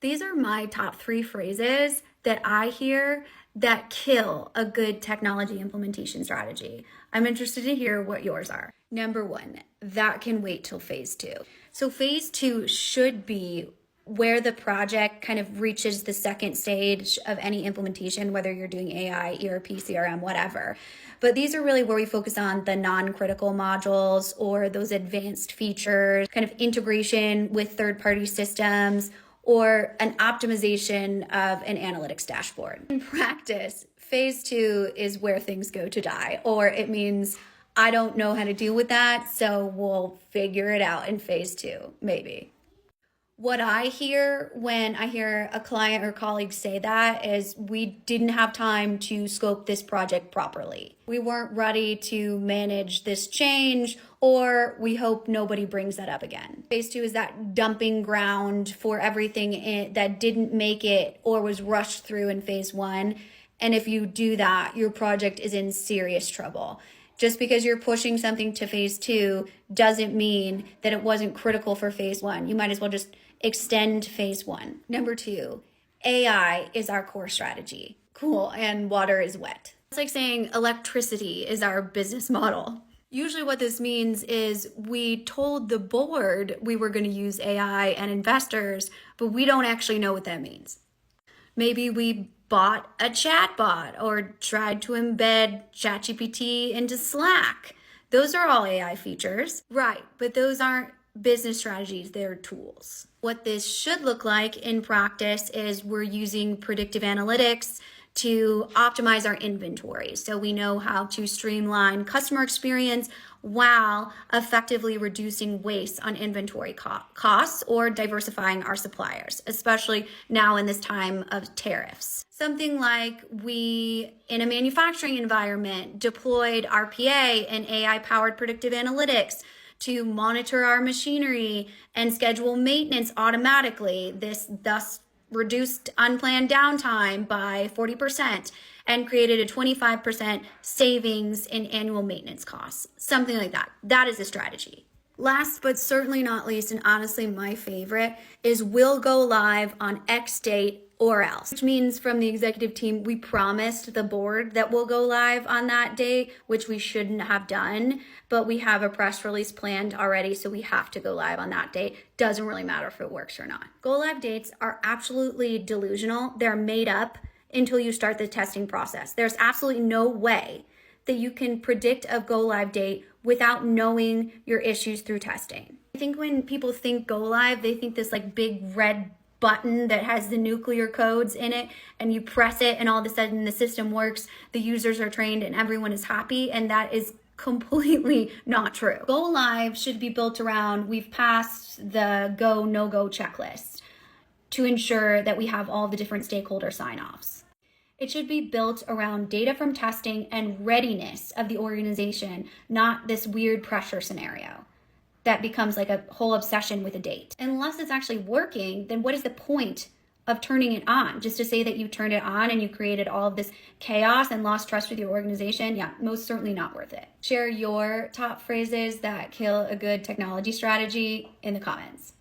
These are my top 3 phrases that I hear that kill a good technology implementation strategy. I'm interested to hear what yours are. Number 1, that can wait till phase 2. So phase 2 should be where the project kind of reaches the second stage of any implementation, whether you're doing AI, ERP, CRM, whatever. But these are really where we focus on the non-critical modules or those advanced features, kind of integration with third-party systems, or an optimization of an analytics dashboard. In practice, phase 2 is where things go to die, or it means I don't know how to deal with that, so we'll figure it out in phase 2, maybe. What I hear when I hear a client or colleague say that is we didn't have time to scope this project properly. We weren't ready to manage this change, or we hope nobody brings that up again. Phase 2 is that dumping ground for everything that didn't make it or was rushed through in phase 1. And if you do that, your project is in serious trouble. Just because you're pushing something to phase 2 doesn't mean that it wasn't critical for phase 1. You might as well just extend phase 1. Number 2, AI is our core strategy. Cool, and water is wet. It's like saying electricity is our business model. Usually what this means is we told the board we were going to use AI and investors, but we don't actually know what that means. Maybe we bought a chatbot or tried to embed ChatGPT into Slack. Those are all AI features. Right, but those aren't business strategies, they're tools. What this should look like in practice is we're using predictive analytics to optimize our inventory. So we know how to streamline customer experience while effectively reducing waste on inventory costs or diversifying our suppliers, especially now in this time of tariffs. Something like we, in a manufacturing environment, deployed RPA and AI-powered predictive analytics to monitor our machinery and schedule maintenance automatically. This thus reduced unplanned downtime by 40% and created a 25% savings in annual maintenance costs. Something like that. That is a strategy. Last but certainly not least, and honestly my favorite, is we'll go live on X date or else, which means from the executive team, we promised the board that we'll go live on that date, which we shouldn't have done, but we have a press release planned already, so we have to go live on that date. Doesn't really matter if it works or not. Go live dates are absolutely delusional. They're made up until you start the testing process. There's absolutely no way that you can predict a go live date without knowing your issues through testing. I think when people think go live, they think this like big red button that has the nuclear codes in it, and you press it and all of a sudden the system works, the users are trained, and everyone is happy, and that is completely not true. Go live should be built around we've passed the go, no-go checklist to ensure that we have all the different stakeholder sign-offs. It should be built around data from testing and readiness of the organization, not this weird pressure scenario that becomes like a whole obsession with a date. Unless it's actually working, then what is the point of turning it on? Just to say that you turned it on and you created all of this chaos and lost trust with your organization? Yeah, most certainly not worth it. Share your top phrases that kill a good technology strategy in the comments.